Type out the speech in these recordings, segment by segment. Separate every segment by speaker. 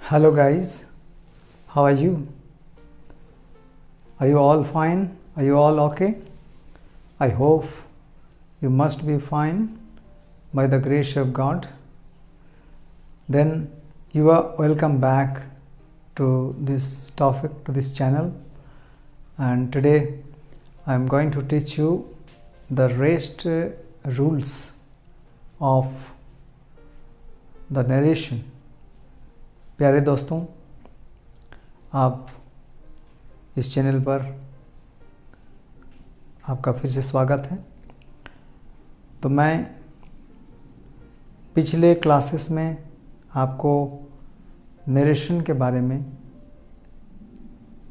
Speaker 1: Hello guys, how are you? Are you all fine? Are you all okay? I hope you must be fine by the grace of God. Then you are welcome back to this topic, to this channel, and today I am going to teach you the rest rules of the narration. प्यारे दोस्तों, आप इस channel पर आपका फिर से स्वागत है। तो मैं पिछले क्लासेस में आपको नरेशन के बारे में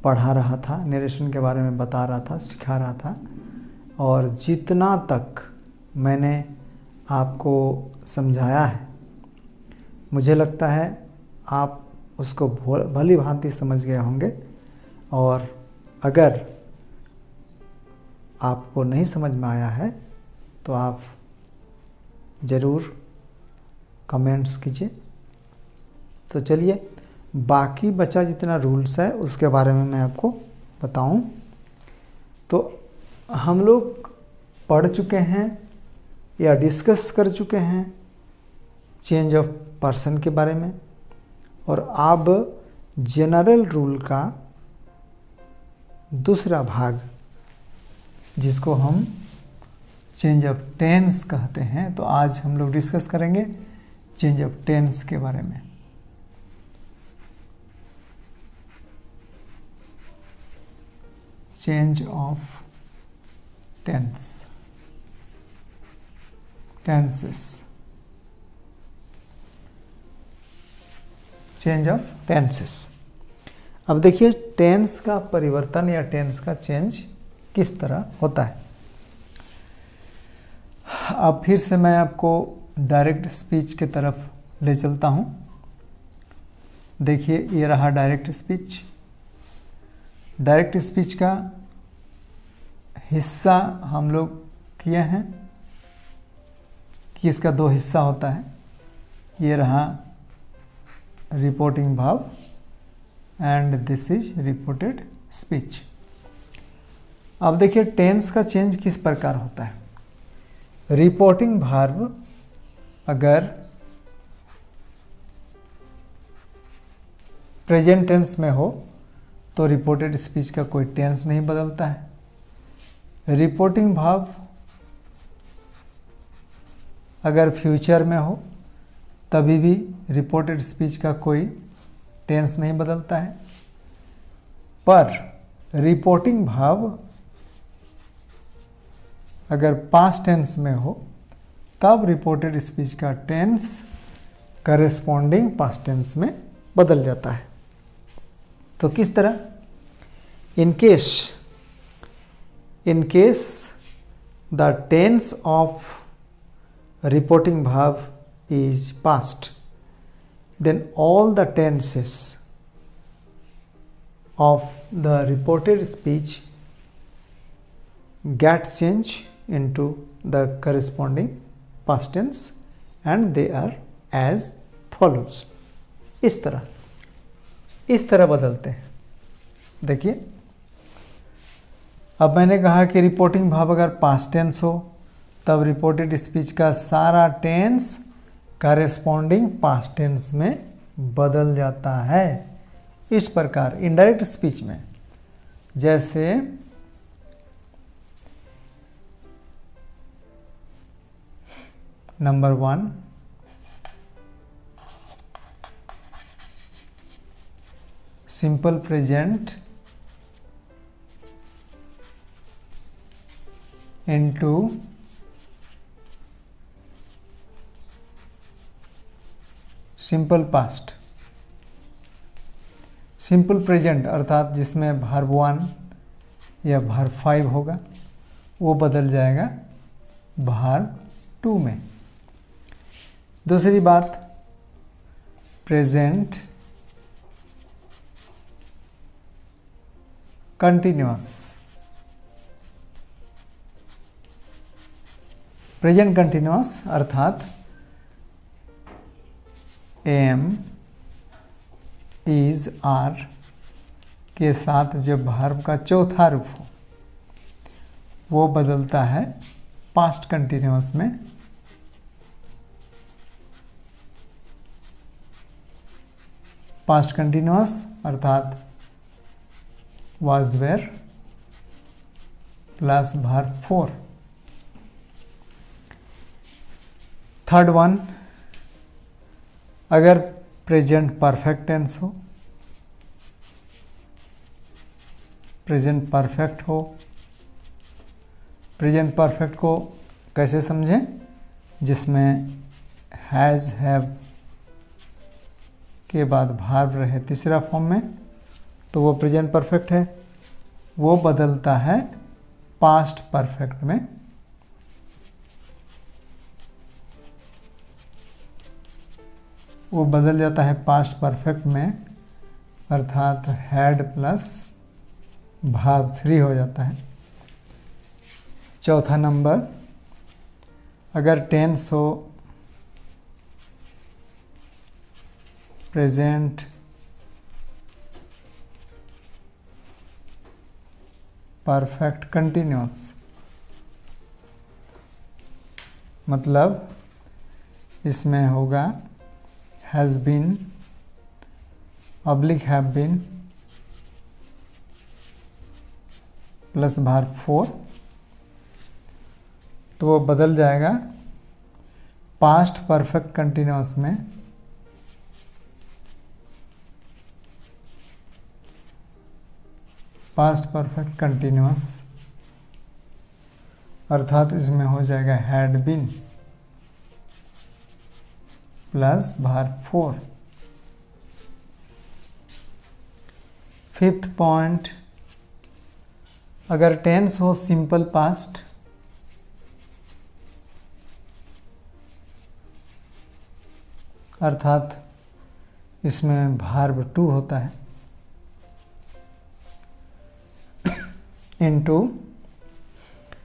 Speaker 1: पढ़ा रहा था, नरेशन के बारे में बता रहा था, सिखा रहा था, और जितना तक मैंने आपको समझाया है मुझे लगता है आप उसको भली भांति समझ गए होंगे। और अगर आपको नहीं समझ में आया है तो आप ज़रूर कमेंट्स कीजिए। तो चलिए बाकी बचा जितना रूल्स है उसके बारे में मैं आपको बताऊं। तो हम लोग पढ़ चुके हैं या डिस्कस कर चुके हैं चेंज ऑफ पर्सन के बारे में, और अब जनरल रूल का दूसरा भाग जिसको हम चेंज ऑफ टेंस कहते हैं, तो आज हम लोग डिस्कस करेंगे चेंज ऑफ टेंस के बारे में। Change of tenses, change of tenses. अब देखिए टेंस का परिवर्तन या टेंस का चेंज किस तरह होता है। अब फिर से मैं आपको डायरेक्ट स्पीच की तरफ ले चलता हूं। देखिए ये रहा डायरेक्ट स्पीच। डायरेक्ट स्पीच का हिस्सा हम लोग किए हैं कि इसका दो हिस्सा होता है। ये रहा reporting verb and this is reported speech. अब देखिए टेंस का चेंज किस प्रकार होता है। रिपोर्टिंग वर्ब अगर प्रेजेंट टेंस में हो तो रिपोर्टेड स्पीच का कोई टेंस नहीं बदलता है। रिपोर्टिंग वर्ब अगर फ्यूचर में हो तभी भी रिपोर्टेड स्पीच का कोई टेंस नहीं बदलता है। पर रिपोर्टिंग वर्ब अगर पास्ट टेंस में हो तब रिपोर्टेड स्पीच का टेंस करेस्पॉन्डिंग पास्ट टेंस में बदल जाता है। तो किस तरह? In case the tense of reporting verb is past, then all the tenses of the reported speech get changed into the corresponding past tense and they are as follows। इस तरह बदलते हैं। देखिए अब मैंने कहा कि रिपोर्टिंग वर्ब अगर पास्ट टेंस हो तब रिपोर्टेड स्पीच का सारा टेंस करेस्पॉन्डिंग पास्ट टेंस में बदल जाता है। इस प्रकार इनडायरेक्ट स्पीच में जैसे number 1 simple present into simple past. Simple present अर्थात जिसमें वर्ब 1 या वर्ब 5 होगा वो बदल जाएगा वर्ब 2 में। दूसरी बात प्रेजेंट कंटिन्यूअस। प्रेजेंट कंटिन्यूअस अर्थात am इज आर के साथ जब वर्ब का चौथा रूप हो वो बदलता है पास्ट कंटिन्यूअस में। पास्ट कंटिन्यूअस अर्थात was were plus verb 4। Third one, अगर प्रेजेंट परफेक्ट टेंस हो, प्रेजेंट परफेक्ट हो, प्रेजेंट परफेक्ट को कैसे समझें? जिसमें हैज़ हैव के बाद वर्ब रहे तीसरा फॉर्म में, तो वो प्रेजेंट परफेक्ट है। वो बदलता है पास्ट परफेक्ट में। वो बदल जाता है पास्ट परफेक्ट में, अर्थात हैड प्लस वर्ब 3 हो जाता है। चौथा नंबर, अगर टेंस हो प्रेजेंट परफेक्ट कंटिन्यूअस, मतलब इसमें होगा has been oblique have been plus verb 4, तो वो बदल जाएगा पास्ट परफेक्ट कंटिन्यूअस में। पास्ट परफेक्ट कंटिन्यूअस अर्थात इसमें हो जाएगा had been plus verb 4। Fifth point, अगर टेंस हो सिंपल पास्ट, अर्थात इसमें वर्ब 2 होता है, इनटू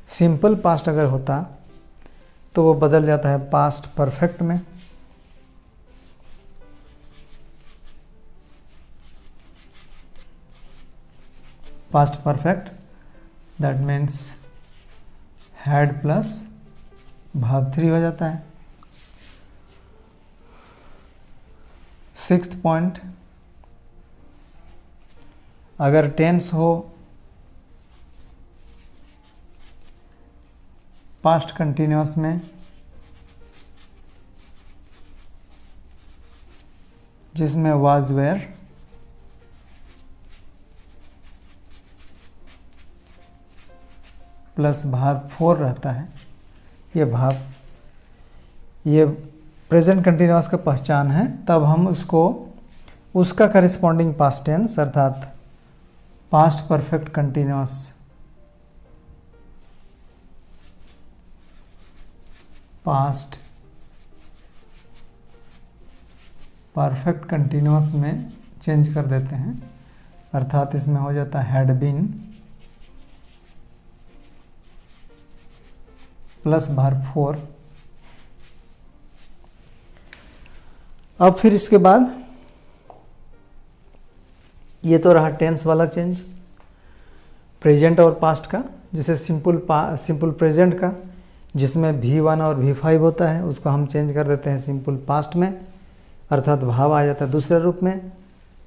Speaker 1: सिंपल पास्ट अगर होता तो वो बदल जाता है पास्ट परफेक्ट में। Past perfect that means had plus verb 3 हो जाता है। सिक्स्थ पॉइंट, अगर टेंस हो पास्ट कंटिन्यूअस में, जिसमें वाज वेयर प्लस वर्ब 4 रहता है, ये प्रेजेंट कंटिन्यूअस का पहचान है, तब हम उसको उसका करिस्पॉन्डिंग पास्ट टेंस अर्थात past perfect continuous past perfect continuous में चेंज कर देते हैं, अर्थात इसमें हो जाता है हैड बीन प्लस वर्ब 4। अब फिर इसके बाद ये तो रहा टेंस वाला चेंज प्रेजेंट और पास्ट का, जैसे सिंपल प्रेजेंट का जिसमें V1 और V5 होता है उसको हम चेंज कर देते हैं सिंपल पास्ट में, अर्थात भाव आ जाता है दूसरे रूप में।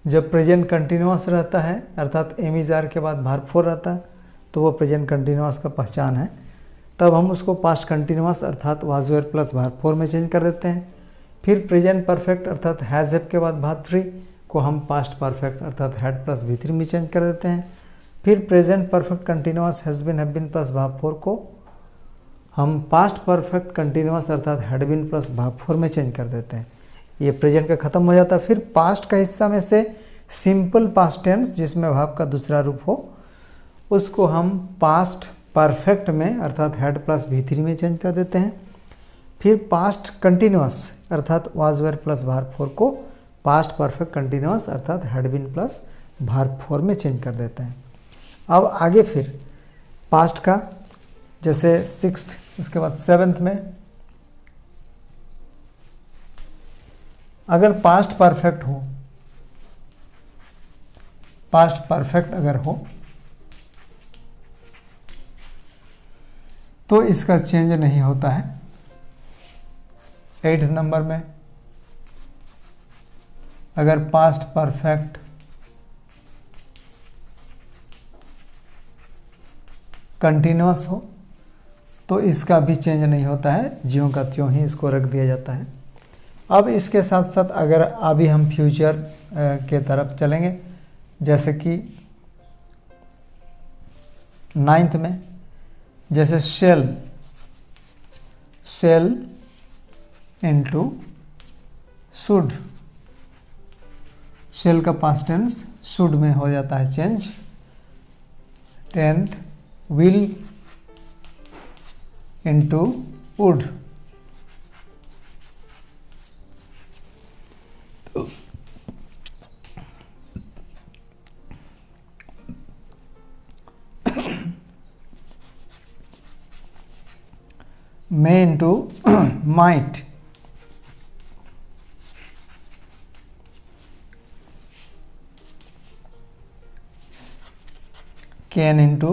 Speaker 1: जब प्रेजेंट कंटिन्यूअस रहता है अर्थात एम इज आर के बाद वर्ब 4 रहता है तो वो प्रेजेंट कंटिन्यूअस का पहचान है, तब हम उसको पास्ट कंटिन्यूअस अर्थात वाज वेयर प्लस वर्ब 4 में चेंज कर देते हैं। फिर प्रेजेंट परफेक्ट अर्थात हैज़ हैव के बाद वर्ब 3 को हम पास्ट परफेक्ट अर्थात हैड प्लस V3 में चेंज कर देते हैं। फिर present perfect continuous has been have been plus verb 4 को हम पास्ट परफेक्ट कंटिन्यूअस अर्थात हैड बीन प्लस वर्ब 4 में चेंज कर देते हैं। ये प्रेजेंट का खत्म हो जाता है। फिर पास्ट का हिस्सा में से सिंपल पास्ट टेंस जिसमें वर्ब का दूसरा रूप हो उसको हम पास्ट परफेक्ट में अर्थात हैड प्लस V3 में चेंज कर देते हैं। फिर पास्ट कंटिन्यूअस अर्थात वाज वेयर प्लस वर्ब 4 को पास्ट परफेक्ट कंटिन्यूअस अर्थात हैड बीन प्लस वर्ब 4 में चेंज कर देते हैं। अब आगे फिर पास्ट का, जैसे सिक्स्थ इसके बाद सेवेंथ में अगर पास्ट परफेक्ट हो पास्ट परफेक्ट अगर हो तो इसका चेंज नहीं होता है। 8th नंबर में अगर पास्ट परफेक्ट कंटिन्यूअस हो तो इसका भी चेंज नहीं होता है, ज्यों का त्यों ही इसको रख दिया जाता है। अब इसके साथ साथ अगर अभी हम फ्यूचर के तरफ चलेंगे, जैसे कि 9th में जैसे सेल इनटू शुड, शेल का पास्ट टेंस शुड में हो जाता है change. 10th will into would, may into might, can into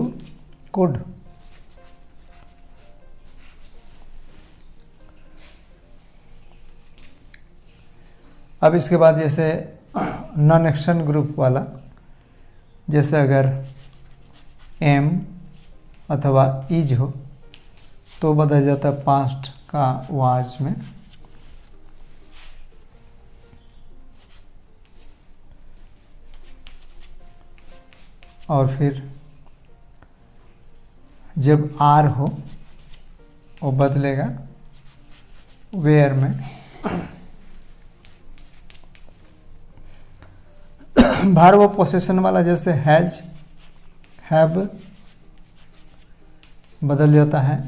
Speaker 1: could, अब इसके बाद जैसे नॉन एक्शन ग्रुप वाला, जैसे अगर एम अथवा इज हो तो बदल जाता है पास्ट का वाज में। और फिर जब आर हो वो बदलेगा वेयर में। भार्ब पोसेशन वाला जैसे हैज हैव बदल जाता है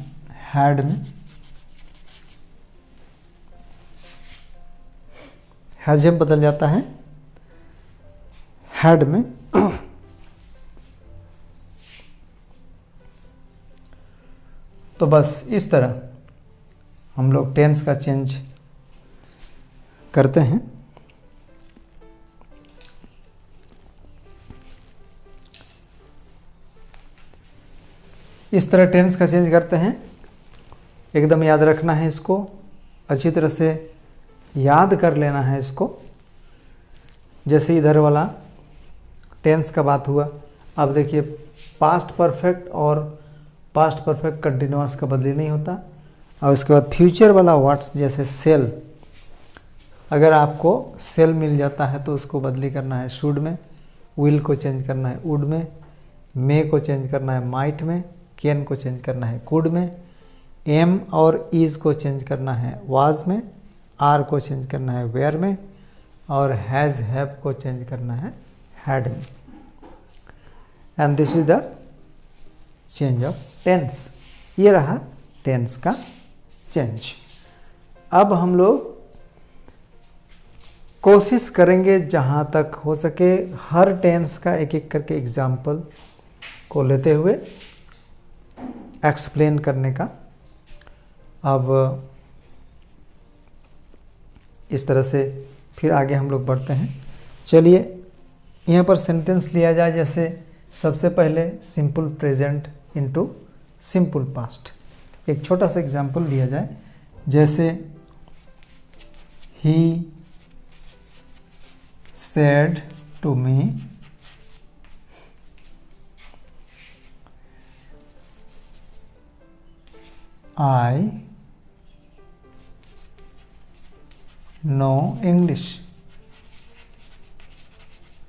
Speaker 1: हैड में। हैज बदल जाता है हैड में। तो बस इस तरह हम लोग टेंस का चेंज करते हैं। इस तरह टेंस का चेंज करते हैं, एकदम याद रखना है इसको, अच्छी तरह से याद कर लेना है इसको। जैसे इधर वाला टेंस का बात हुआ, अब देखिए पास्ट परफेक्ट और पास्ट परफेक्ट कंटिन्यूअस का बदली नहीं होता। और इसके बाद फ्यूचर वाला वर्ड्स जैसे सेल, अगर आपको सेल मिल जाता है तो उसको बदली करना है शुड में, विल को चेंज करना है वुड में, मे को चेंज करना है माइट में, कैन को चेंज करना है कुड में, एम और इज को चेंज करना है वाज में, आर को चेंज करना है वेयर में, और हैज हैव को चेंज करना है हैड में। And this is the change of tense. ये रहा टेंस का चेंज। अब हम लोग कोशिश करेंगे जहां तक हो सके हर टेंस का एक एक करके एग्जाम्पल को लेते हुए एक्सप्लेन करने का। अब इस तरह से फिर आगे हम लोग बढ़ते हैं। चलिए यहाँ पर सेंटेंस लिया जाए, जैसे सबसे पहले simple present into simple past. एक छोटा सा एग्जांपल लिया जाए, जैसे he said to me I know English,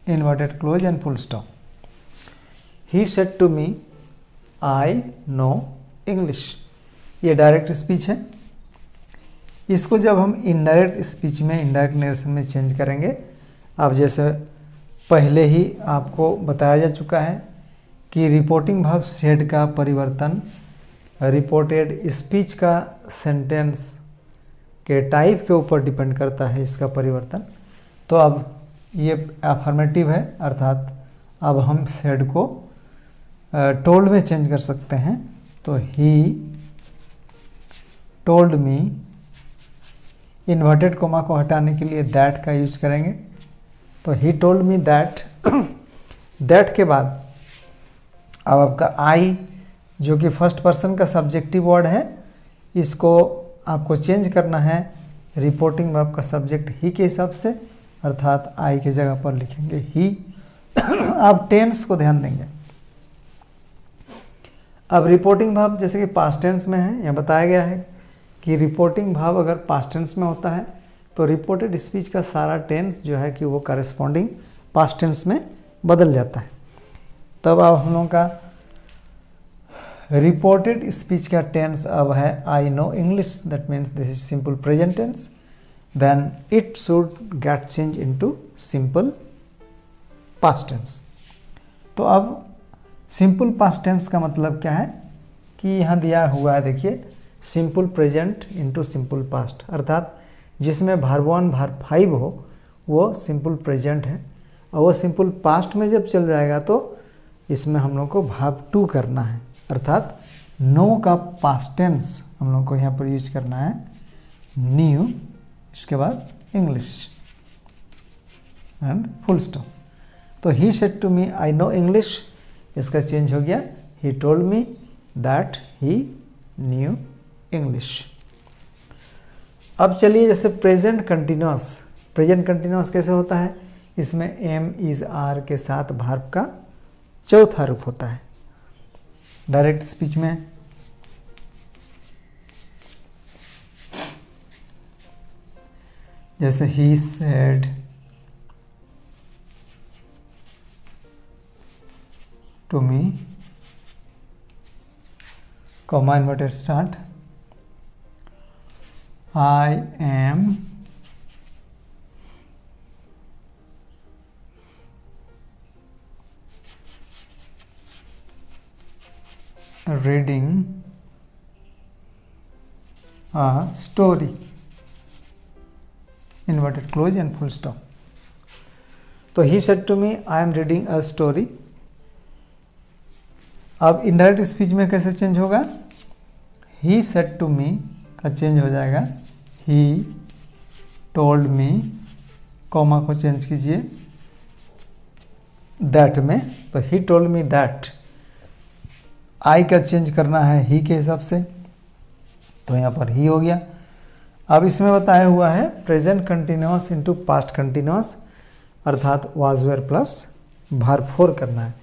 Speaker 1: inverted close and full stop. He said to me I know English, ये डायरेक्ट स्पीच है। इसको जब हम इनडायरेक्ट स्पीच में, इनडायरेक्ट नरेशन में चेंज करेंगे, अब जैसे पहले ही आपको बताया जा चुका है कि रिपोर्टिंग वर्ब सेड का परिवर्तन रिपोर्टेड स्पीच का सेंटेंस के टाइप के ऊपर डिपेंड करता है, इसका परिवर्तन। तो अब ये अफर्मेटिव है, अर्थात अब हम सेड को टोल्ड में चेंज कर सकते हैं। तो ही टोल्ड मी, इन्वर्टेड कोमा को हटाने के लिए दैट का यूज करेंगे। तो ही टोल्ड मी दैट दैट के बाद अब आपका आई जो कि फर्स्ट पर्सन का सब्जेक्टिव वर्ड है, इसको आपको चेंज करना है रिपोर्टिंग वर्ब का सब्जेक्ट ही के हिसाब से, अर्थात आई के जगह पर लिखेंगे ही। आप टेंस को ध्यान देंगे। अब रिपोर्टिंग भाव जैसे कि पास्ट टेंस में है, यहाँ बताया गया है कि रिपोर्टिंग भाव अगर पास्ट टेंस में होता है तो रिपोर्टेड स्पीच का सारा टेंस जो है कि वो करेस्पॉन्डिंग पास्ट टेंस में बदल जाता है। तब अब हम लोगों का रिपोर्टेड स्पीच का टेंस अब है I know English, that means this is simple present tense, then it should get change into simple past tense. तो अब सिंपल पास्ट टेंस का मतलब क्या है कि यहाँ दिया हुआ है, देखिए simple present into simple past, अर्थात जिसमें वर्ब 1 वर्ब 5 हो वो सिंपल प्रेजेंट है, और वो सिंपल पास्ट में जब चल जाएगा तो इसमें हम लोग को वर्ब 2 करना है, अर्थात नो का पास्ट टेंस हम लोग को यहाँ पर यूज करना है न्यू, इसके बाद इंग्लिश एंड फुल स्टॉप। तो he said to me I know English, इसका चेंज हो गया he told me that he knew English. अब चलिए जैसे प्रेजेंट कंटिन्यूअस, प्रेजेंट कंटिन्यूअस कैसे होता है, इसमें एम इज आर के साथ वर्ब का चौथा रूप होता है। डायरेक्ट स्पीच में जैसे he said to me, comma inverted start, I am reading a story, inverted close and full stop. तो he said to me I am reading a story। अब इनडायरेक्ट स्पीच में कैसे चेंज होगा, ही said to मी का change हो जाएगा ही told मी, comma को change कीजिए दैट में, तो ही टोल्ड मी दैट, आई का चेंज करना है ही के हिसाब से, तो यहाँ पर ही हो गया। अब इसमें बताया हुआ है present continuous into past continuous, अर्थात वाज वेयर प्लस वर्ब 4 करना है,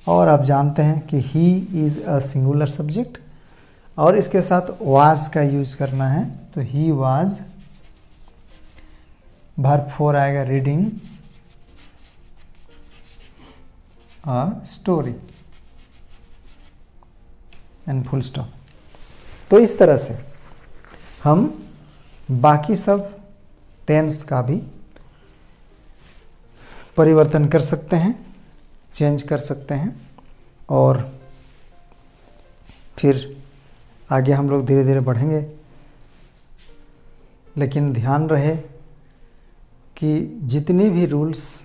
Speaker 1: और आप जानते हैं कि he is a singular subject और इसके साथ वाज का यूज करना है, तो ही वाज वर्ब 4 आएगा reading a story and full stop. तो इस तरह से हम बाकी सब टेंस का भी परिवर्तन कर सकते हैं, चेंज कर सकते हैं, और फिर आगे हम लोग धीरे धीरे बढ़ेंगे। लेकिन ध्यान रहे कि जितनी भी रूल्स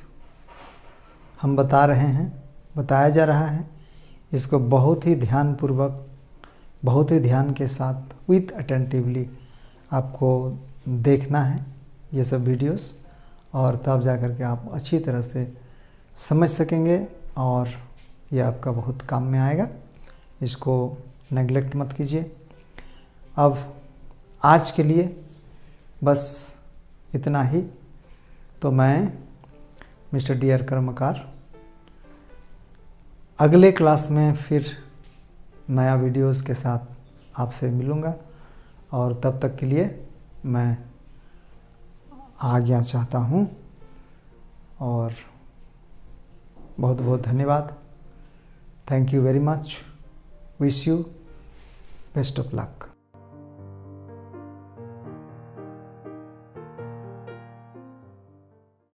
Speaker 1: हम बता रहे हैं, बताया जा रहा है, इसको बहुत ही ध्यानपूर्वक, बहुत ही ध्यान के साथ विथ अटेंटिवली आपको देखना है ये सब वीडियोस, और तब जा कर के आप अच्छी तरह से समझ सकेंगे और ये आपका बहुत काम में आएगा। इसको नेगलेक्ट मत कीजिए। अब आज के लिए बस इतना ही। तो मैं मिस्टर डी.आर. कर्मकार अगले क्लास में फिर नया वीडियोस के साथ आपसे मिलूँगा, और तब तक के लिए मैं आज्ञा चाहता हूँ और बहुत बहुत धन्यवाद। Thank you very much. Wish you best of luck.